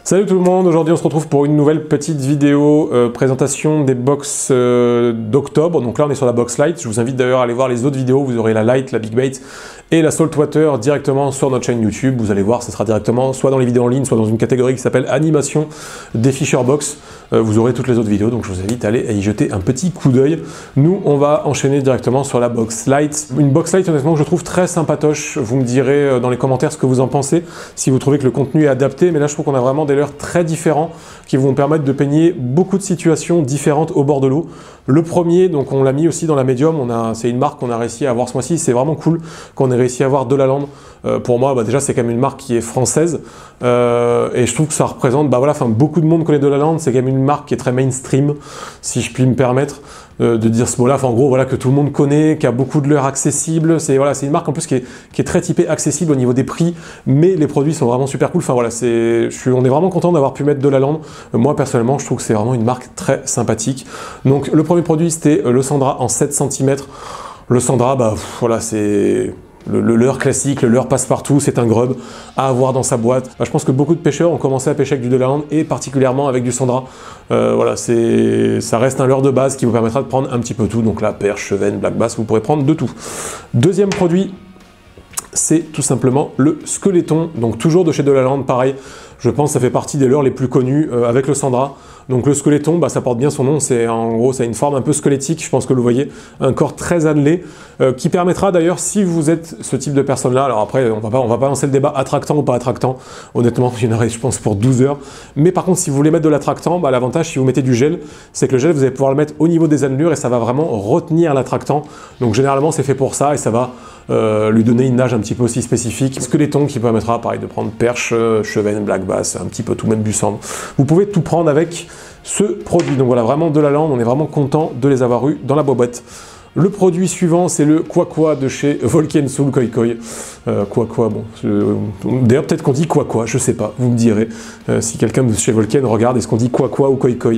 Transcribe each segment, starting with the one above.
Salut tout le monde, aujourd'hui on se retrouve pour une nouvelle petite vidéo présentation des box d'octobre. Donc là on est sur la box light, je vous invite d'ailleurs à aller voir les autres vidéos, vous aurez la light, la big bait et la saltwater directement sur notre chaîne YouTube. Vous allez voir, ça sera directement soit dans les vidéos en ligne, soit dans une catégorie qui s'appelle animation des Fisher Box. Vous aurez toutes les autres vidéos, donc je vous invite à aller y jeter un petit coup d'œil. Nous on va enchaîner directement sur la box light. Une box light honnêtement que je trouve très sympatoche, vous me direz dans les commentaires ce que vous en pensez, si vous trouvez que le contenu est adapté, mais là je trouve qu'on a vraiment des leurres très différents qui vont permettre de peigner beaucoup de situations différentes au bord de l'eau. Le premier, donc on l'a mis aussi dans la médium, c'est une marque qu'on a réussi à avoir ce mois-ci, c'est vraiment cool qu'on ait réussi à avoir de la lande. Pour moi, déjà c'est quand même une marque qui est française et je trouve que ça représente, beaucoup de monde connaît de la lande, c'est quand même une marque qui est très mainstream, si je puis me permettre de dire ce mot-là, en gros voilà, que tout le monde connaît, qui a beaucoup de leurres accessibles, c'est une marque en plus qui est très typée accessible au niveau des prix, mais les produits sont vraiment super cool, on est vraiment content d'avoir pu mettre de la lande. Moi personnellement je trouve que c'est vraiment une marque très sympathique. Donc le premier produit c'était le Sandra en 7 cm. Le Sandra, c'est le leurre classique, le leurre passe-partout, c'est un grub à avoir dans sa boîte. Je pense que beaucoup de pêcheurs ont commencé à pêcher avec du de la lande et particulièrement avec du Sandra. Ça reste un leurre de base qui vous permettra de prendre un petit peu tout. Donc là, perche, chevenne, black bass, vous pourrez prendre de tout. Deuxième produit, c'est tout simplement le Skeleton, donc toujours de chez Delaland, pareil. Je pense que ça fait partie des leurres les plus connus avec le Sandra. Donc le Skeleton, ça porte bien son nom, en gros ça a une forme un peu squelettique, je pense que vous voyez, un corps très annelé, qui permettra d'ailleurs, si vous êtes ce type de personne-là, alors après on va pas lancer le débat attractant ou pas attractant, honnêtement il y en aurait je pense pour 12 heures, mais par contre si vous voulez mettre de l'attractant, l'avantage si vous mettez du gel, c'est que le gel vous allez pouvoir le mettre au niveau des annelures et ça va vraiment retenir l'attractant, donc généralement c'est fait pour ça et ça va lui donner une nage un petit peu aussi spécifique. Skeleton qui permettra pareil de prendre perche, chevenne, black bass, un petit peu tout, même du sand. Vous pouvez tout prendre avec ce produit. Donc voilà, vraiment de la lande, on est vraiment content de les avoir eu dans la boîte. Le produit suivant, c'est le Quaqua de chez Volken Soul Koi Koi. Quaqua, d'ailleurs peut-être qu'on dit Quaqua, je sais pas, vous me direz. Si quelqu'un de chez Volken regarde, est-ce qu'on dit Quaqua ou Koi Koi?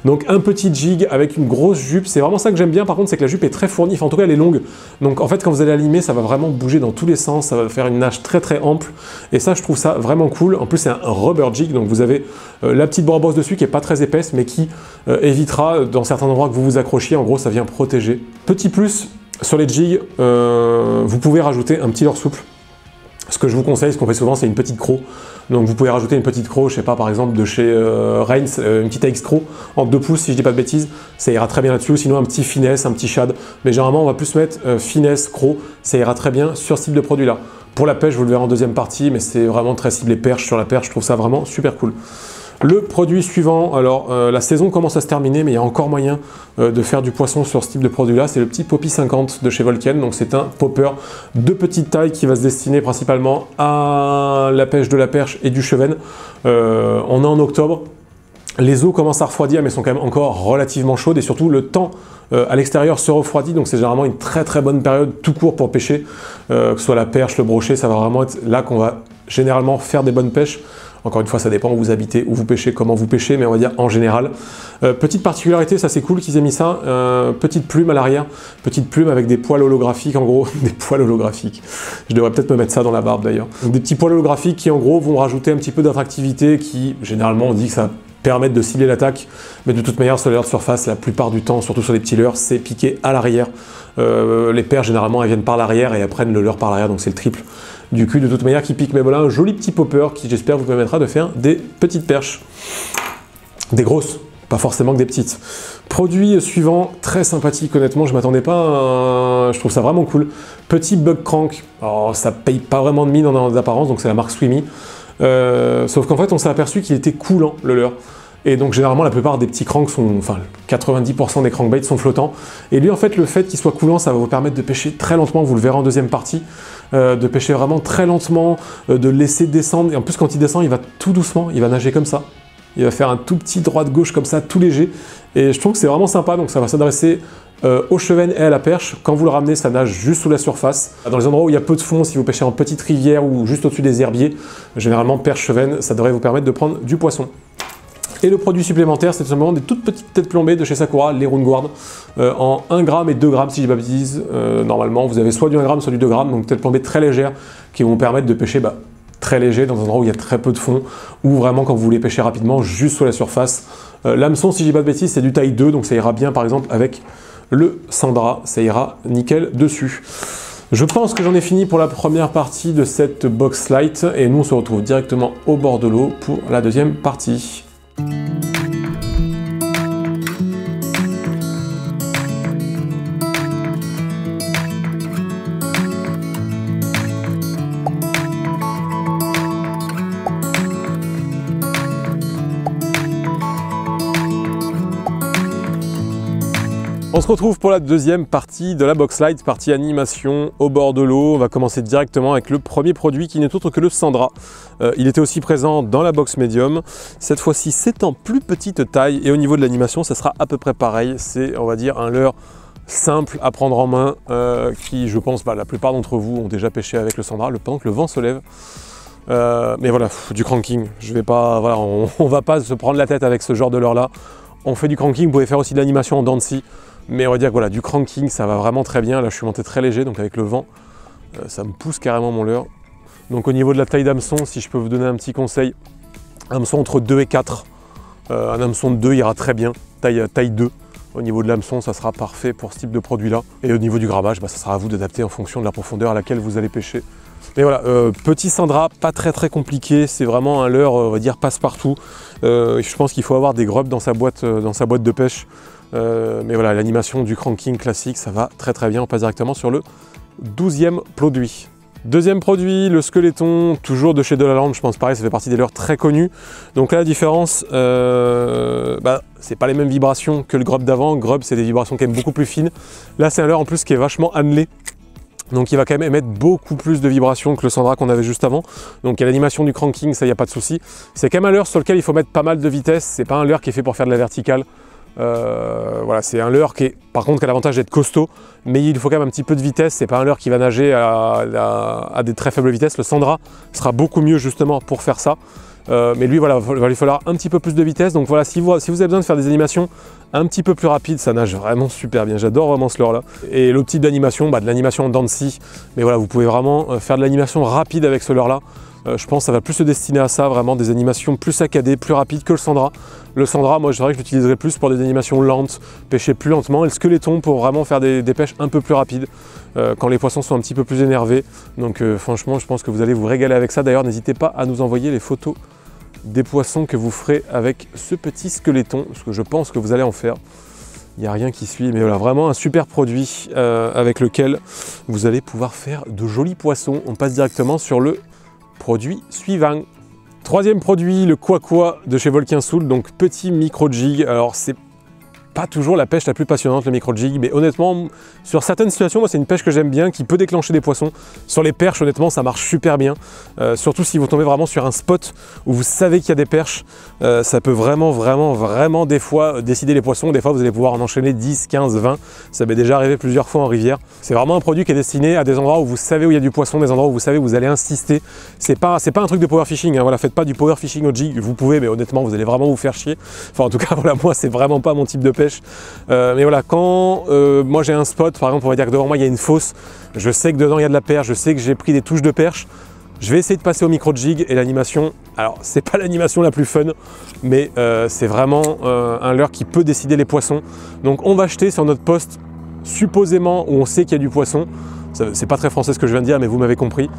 Donc un petit jig avec une grosse jupe, c'est vraiment ça que j'aime bien par contre, c'est que la jupe est très fournie, en tout cas elle est longue. Donc en fait quand vous allez la limer, ça va vraiment bouger dans tous les sens, ça va faire une nage très très ample. Et ça je trouve ça vraiment cool. En plus c'est un rubber jig, donc vous avez la petite borbosse dessus qui est pas très épaisse, mais qui évitera dans certains endroits que vous vous accrochiez, en gros ça vient protéger. Petit plus, sur les jigs, vous pouvez rajouter un petit leurre souple. Ce que je vous conseille, ce qu'on fait souvent, c'est une petite croc. Donc vous pouvez rajouter une petite croc, je sais pas, par exemple de chez Reigns, une petite AX croc en 2 pouces si je dis pas de bêtises, ça ira très bien là-dessus, ou sinon un petit finesse, un petit shad. Mais généralement on va plus mettre finesse, croc, ça ira très bien sur ce type de produit là. Pour la pêche, vous le verrez en deuxième partie, mais c'est vraiment très ciblé perche sur la perche, je trouve ça vraiment super cool. Le produit suivant, alors la saison commence à se terminer, mais il y a encore moyen de faire du poisson sur ce type de produit-là. C'est le petit Poppy 50 de chez Volken. Donc c'est un popper de petite taille qui va se destiner principalement à la pêche de la perche et du chevenne. On est en octobre. Les eaux commencent à refroidir, mais sont quand même encore relativement chaudes. Et surtout, le temps à l'extérieur se refroidit. Donc c'est généralement une très très bonne période tout court pour pêcher. Que ce soit la perche, le brochet, ça va vraiment être là qu'on va généralement faire des bonnes pêches. Encore une fois, ça dépend où vous habitez, où vous pêchez, comment vous pêchez, mais on va dire en général. Petite particularité, ça c'est cool qu'ils aient mis ça, petite plume à l'arrière, petite plume avec des poils holographiques en gros, des poils holographiques. Je devrais peut-être me mettre ça dans la barbe d'ailleurs. Des petits poils holographiques qui en gros vont rajouter un petit peu d'attractivité, qui généralement on dit que ça permettent de cibler l'attaque, mais de toute manière sur les leurres de surface, la plupart du temps, surtout sur les petits leurres, c'est piqué à l'arrière. Les perches généralement elles viennent par l'arrière et elles prennent le leurre par l'arrière, donc c'est le triple du cul de toute manière qui pique. Mais voilà, un joli petit popper qui j'espère vous permettra de faire des petites perches. Des grosses, pas forcément que des petites. Produit suivant, très sympathique honnêtement, je m'attendais pas, je trouve ça vraiment cool. Petit bug crank, alors ça paye pas vraiment de mine en apparence, donc c'est la marque Swimmy. Sauf qu'en fait on s'est aperçu qu'il était coulant le leurre. Et donc généralement la plupart des petits cranks sont, 90% des crankbaits sont flottants. Et lui en fait le fait qu'il soit coulant, ça va vous permettre de pêcher très lentement, vous le verrez en deuxième partie, de pêcher vraiment très lentement, de le laisser descendre. Et en plus quand il descend, il va tout doucement, il va nager comme ça. Il va faire un tout petit droite-gauche comme ça, tout léger. Et je trouve que c'est vraiment sympa, donc ça va s'adresser aux chevennes et à la perche. Quand vous le ramenez, ça nage juste sous la surface. Dans les endroits où il y a peu de fond, si vous pêchez en petite rivière ou juste au-dessus des herbiers, généralement perche, chevenne, ça devrait vous permettre de prendre du poisson. Et le produit supplémentaire, c'est tout simplement des toutes petites têtes plombées de chez Sakura, les Rune Guard, en 1 g et 2 g si je ne dis pas de bêtises. Normalement, vous avez soit du 1 g, soit du 2 g, donc têtes plombées très légères qui vont vous permettre de pêcher très léger, dans un endroit où il y a très peu de fond, ou vraiment quand vous voulez pêcher rapidement, juste sous la surface. L'hameçon, si je dis pas de bêtises, c'est du taille 2, donc ça ira bien par exemple avec le Sandra, ça ira nickel dessus. Je pense que j'en ai fini pour la première partie de cette box light, et nous on se retrouve directement au bord de l'eau pour la deuxième partie. On se retrouve pour la deuxième partie de la box light, partie animation au bord de l'eau. On va commencer directement avec le premier produit qui n'est autre que le Sandra. Il était aussi présent dans la box médium. Cette fois-ci, c'est en plus petite taille et au niveau de l'animation, ça sera à peu près pareil. C'est, on va dire, un leurre simple à prendre en main qui, je pense, la plupart d'entre vous ont déjà pêché avec le Sandra pendant que le vent se lève. Mais voilà, du cranking. Je vais pas, voilà, on va pas se prendre la tête avec ce genre de leurre-là. On fait du cranking, vous pouvez faire aussi de l'animation en dents de scie. Mais on va dire que voilà, du cranking, ça va vraiment très bien. Là, je suis monté très léger, donc avec le vent, ça me pousse carrément mon leurre. Donc au niveau de la taille d'hameçon, si je peux vous donner un petit conseil, hameçon entre 2 et 4. Un hameçon de 2 ira très bien, taille 2. Au niveau de l'hameçon, ça sera parfait pour ce type de produit-là. Et au niveau du grammage, ça sera à vous d'adapter en fonction de la profondeur à laquelle vous allez pêcher. Mais voilà, petit Sandra, pas très compliqué, c'est vraiment un leurre, on va dire, passe-partout. Je pense qu'il faut avoir des grubs dans sa boîte de pêche. Mais voilà, l'animation du cranking classique, ça va très bien. On passe directement sur le 12e produit. Deuxième produit, le Skeleton, toujours de chez Delaland. Je pense pareil, ça fait partie des leurres très connus. Donc là, la différence, c'est pas les mêmes vibrations que le grub d'avant. Grub, c'est des vibrations quand même beaucoup plus fines. Là, c'est un leurre en plus qui est vachement annelé. Donc il va quand même émettre beaucoup plus de vibrations que le Sandra qu'on avait juste avant. Donc il y a l'animation du cranking, ça, il n'y a pas de souci. C'est quand même un leurre sur lequel il faut mettre pas mal de vitesse. C'est pas un leurre qui est fait pour faire de la verticale. Voilà, c'est un leurre qui est par contre qui a l'avantage d'être costaud, mais il faut quand même un petit peu de vitesse. C'est pas un leurre qui va nager à des très faibles vitesses. Le Sandra sera beaucoup mieux justement pour faire ça. Mais lui, voilà, il va lui falloir un petit peu plus de vitesse. Donc voilà, si vous avez besoin de faire des animations un petit peu plus rapides, ça nage vraiment super bien. J'adore vraiment ce leurre là. Et l'autre type d'animation, de l'animation en dents de scie. Mais voilà, vous pouvez vraiment faire de l'animation rapide avec ce leurre là. Je pense que ça va plus se destiner à ça, vraiment des animations plus saccadées, plus rapides que le Sandra. Le Sandra, moi je dirais que je l'utiliserais plus pour des animations lentes, pêcher plus lentement, et le Skeleton pour vraiment faire des pêches un peu plus rapides, quand les poissons sont un petit peu plus énervés. Donc franchement, je pense que vous allez vous régaler avec ça. D'ailleurs, n'hésitez pas à nous envoyer les photos des poissons que vous ferez avec ce petit Skeleton, parce que je pense que vous allez en faire. Il n'y a rien qui suit, mais voilà, vraiment un super produit avec lequel vous allez pouvoir faire de jolis poissons. On passe directement sur le produit suivant. Troisième produit, le Quaqua de chez Volquin Soul, donc petit micro jig. Alors c'est pas toujours la pêche la plus passionnante, le micro jig, mais honnêtement, sur certaines situations, moi c'est une pêche que j'aime bien, qui peut déclencher des poissons. Sur les perches, honnêtement, ça marche super bien. Surtout si vous tombez vraiment sur un spot où vous savez qu'il y a des perches, ça peut vraiment des fois décider les poissons. Des fois, vous allez pouvoir en enchaîner 10, 15, 20. Ça m'est déjà arrivé plusieurs fois en rivière. C'est vraiment un produit qui est destiné à des endroits où vous savez où il y a du poisson, des endroits où vous savez où vous allez insister. C'est pas un truc de power fishing, hein. Voilà, faites pas du power fishing au jig, vous pouvez, mais honnêtement, vous allez vraiment vous faire chier. Enfin, en tout cas, voilà, moi, c'est vraiment pas mon type de pêche. Mais voilà, quand moi j'ai un spot, par exemple, on va dire que devant moi il y a une fosse, je sais que dedans il y a de la perche, je sais que j'ai pris des touches de perche, je vais essayer de passer au micro jig et l'animation, alors c'est pas l'animation la plus fun, mais c'est vraiment un leurre qui peut décider les poissons. Donc on va jeter sur notre poste supposément où on sait qu'il y a du poisson. C'est pas très français ce que je viens de dire, mais vous m'avez compris.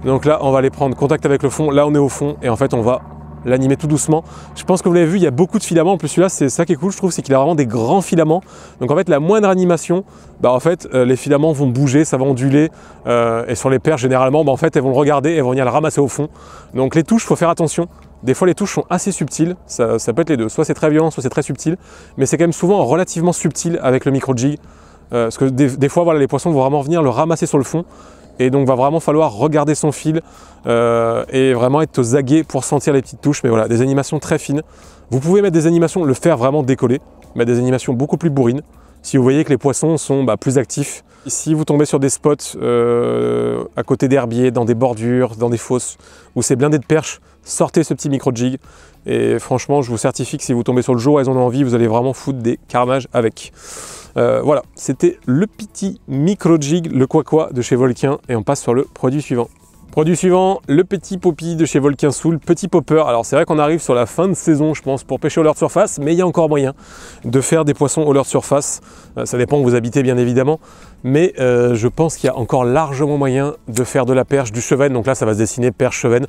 Donc là on va aller prendre contact avec le fond, là on est au fond et en fait on va l'animer tout doucement. Je pense que vous l'avez vu, il y a beaucoup de filaments. En plus celui-là, c'est ça qui est cool, je trouve, c'est qu'il a vraiment des grands filaments. Donc en fait, la moindre animation, les filaments vont bouger, ça va onduler. Et sur les perches, généralement, en fait, elles vont le regarder et elles vont venir le ramasser au fond. Donc les touches, il faut faire attention. Des fois, les touches sont assez subtiles, ça peut être les deux. Soit c'est très violent, soit c'est très subtil. Mais c'est quand même souvent relativement subtil avec le micro jig. Parce que des fois, voilà, les poissons vont vraiment venir le ramasser sur le fond. Et donc, va vraiment falloir regarder son fil et vraiment être aux aguets pour sentir les petites touches. Mais voilà, des animations très fines. Vous pouvez mettre des animations, le faire vraiment décoller, mettre des animations beaucoup plus bourrines. Si vous voyez que les poissons sont plus actifs. Si vous tombez sur des spots à côté d'herbiers, dans des bordures, dans des fosses, où c'est blindé de perches, sortez ce petit micro jig. Et franchement, je vous certifie que si vous tombez sur le jour où elles en ont envie, vous allez vraiment foutre des carnages avec. Voilà, c'était le petit micro jig, le Quaqua de chez Volquin, et on passe sur le produit suivant. Produit suivant, le petit poppy de chez Volquin Soul, petit popper. Alors c'est vrai qu'on arrive sur la fin de saison, je pense, pour pêcher au leurre de surface, mais il y a encore moyen de faire des poissons au leurre de surface. Ça dépend où vous habitez, bien évidemment, mais je pense qu'il y a encore largement moyen de faire de la perche, du chevenne. Donc là, ça va se dessiner perche, chevenne,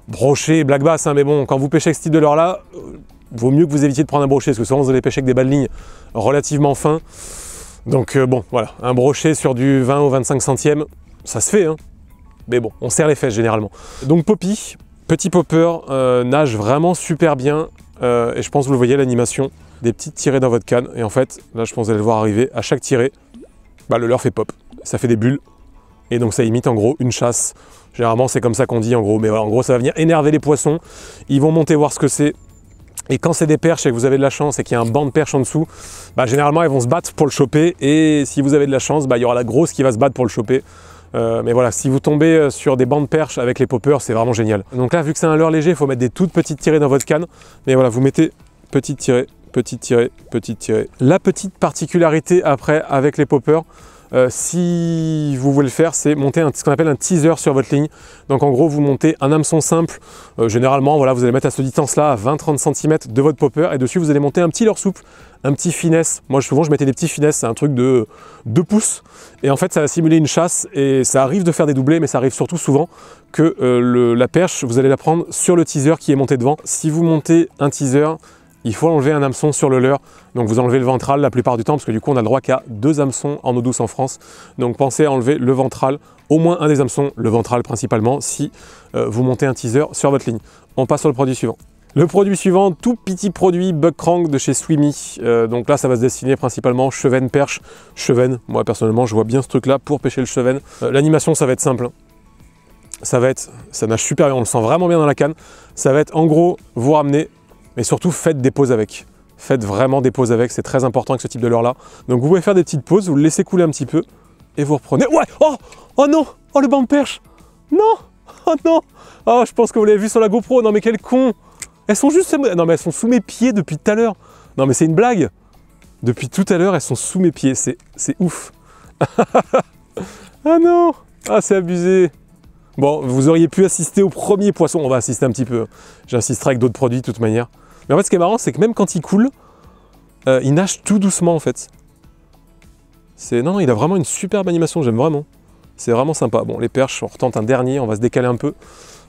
brochet, black bass, hein, mais bon, quand vous pêchez avec ce type de leurre-là, vaut mieux que vous évitiez de prendre un brochet, parce que souvent vous allez pêcher avec des bas de ligne relativement fins. Donc bon, voilà, un brochet sur du 20 au 25 centièmes, ça se fait, hein. Mais bon, on serre les fesses généralement. Donc Poppy, petit popper, nage vraiment super bien. Et je pense que vous le voyez, l'animation, des petites tirées dans votre canne. Et en fait, là je pense que vous allez le voir arriver, à chaque tirée, bah, le leurre fait pop. Ça fait des bulles. Et donc ça imite en gros une chasse. Généralement c'est comme ça qu'on dit en gros. Mais voilà, en gros ça va venir énerver les poissons. Ils vont monter voir ce que c'est. Et quand c'est des perches et que vous avez de la chance et qu'il y a un banc de perches en dessous, bah, généralement elles vont se battre pour le choper. Et si vous avez de la chance, bah, il y aura la grosse qui va se battre pour le choper. Mais voilà, si vous tombez sur des bancs de perches avec les poppers, c'est vraiment génial. Donc là, vu que c'est un leurre léger, il faut mettre des toutes petites tirées dans votre canne. Mais voilà, vous mettez petite tirée, petite tirée, petite tirée. La petite particularité après avec les poppers, si vous voulez le faire, c'est monter ce qu'on appelle un teaser sur votre ligne. Donc en gros, vous montez un hameçon simple. Généralement, voilà, vous allez mettre à cette distance-là, à 20-30 cm de votre popper. Et dessus, vous allez monter un petit leurre souple, un petit finesse. Moi, souvent, je mettais des petits finesses. C'est un truc de 2 pouces. Et en fait, ça va simuler une chasse. Et ça arrive de faire des doublés, mais ça arrive surtout souvent que la perche, vous allez la prendre sur le teaser qui est monté devant. Si vous montez un teaser, il faut enlever un hameçon sur le leurre. Donc vous enlevez le ventral la plupart du temps, parce que du coup on a le droit qu'à 2 hameçons en eau douce en France. Donc pensez à enlever le ventral, au moins un des hameçons, le ventral principalement, si vous montez un teaser sur votre ligne. On passe sur le produit suivant. Le produit suivant, tout petit produit Bug Crank de chez Swimmy. Donc là ça va se destiner principalement chevenne, perche, chevenne. Moi personnellement je vois bien ce truc là pour pêcher le chevenne. L'animation ça va être simple. Ça nage super bien, on le sent vraiment bien dans la canne. Ça va être en gros, vous ramenez. Mais surtout, faites des pauses avec. Faites vraiment des pauses avec, c'est très important avec ce type de leurre-là. Donc vous pouvez faire des petites pauses, vous le laissez couler un petit peu, et vous reprenez. Ouais! Oh! Oh non! Oh le banc de perche! Non! Oh non! Oh, je pense que vous l'avez vu sur la GoPro. Non mais quel con! Elles sont juste... Non mais elles sont sous mes pieds depuis tout à l'heure. Non mais c'est une blague! Depuis tout à l'heure, elles sont sous mes pieds. C'est ouf! Ah non! Ah c'est abusé! Bon, vous auriez pu assister au premier poisson. On va assister un petit peu. J'insisterai avec d'autres produits de toute manière. Mais en fait, ce qui est marrant, c'est que même quand il coule, il nage tout doucement en fait. Non, il a vraiment une superbe animation, j'aime vraiment. C'est vraiment sympa. Bon, les perches, on retente un dernier, on va se décaler un peu.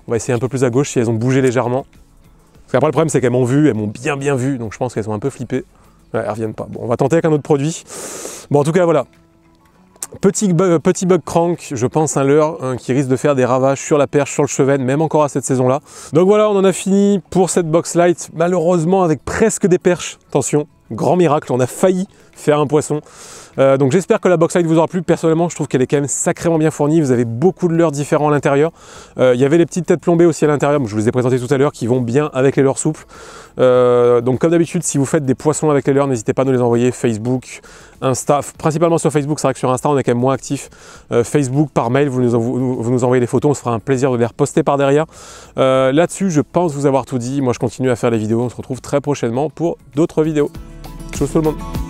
On va essayer un peu plus à gauche si elles ont bougé légèrement. Parce qu'après, le problème, c'est qu'elles m'ont vu, elles m'ont bien vu, donc je pense qu'elles sont un peu flippées. Ouais, elles reviennent pas. Bon, on va tenter avec un autre produit. Bon, en tout cas, voilà. Petit Bug Crank, je pense un leurre qui risque de faire des ravages sur la perche, sur le chevenne, même encore à cette saison-là. Donc voilà, on en a fini pour cette box light, malheureusement avec presque des perches. Attention, grand miracle, on a failli faire un poisson. Donc j'espère que la box light vous aura plu. Personnellement, je trouve qu'elle est quand même sacrément bien fournie. Vous avez beaucoup de leurres différents à l'intérieur. Il y avait les petites têtes plombées aussi à l'intérieur, je vous les ai présentées tout à l'heure, qui vont bien avec les leurres souples. Donc comme d'habitude, si vous faites des poissons avec les leurres, n'hésitez pas à nous les envoyer. Facebook, Insta, principalement sur Facebook. C'est vrai que sur Insta, on est quand même moins actif. Facebook, par mail, vous nous envoyez les photos. On se fera un plaisir de les reposter par derrière. Là-dessus, je pense vous avoir tout dit. Moi, je continue à faire les vidéos. On se retrouve très prochainement pour d'autres vidéos. Ciao tout le monde.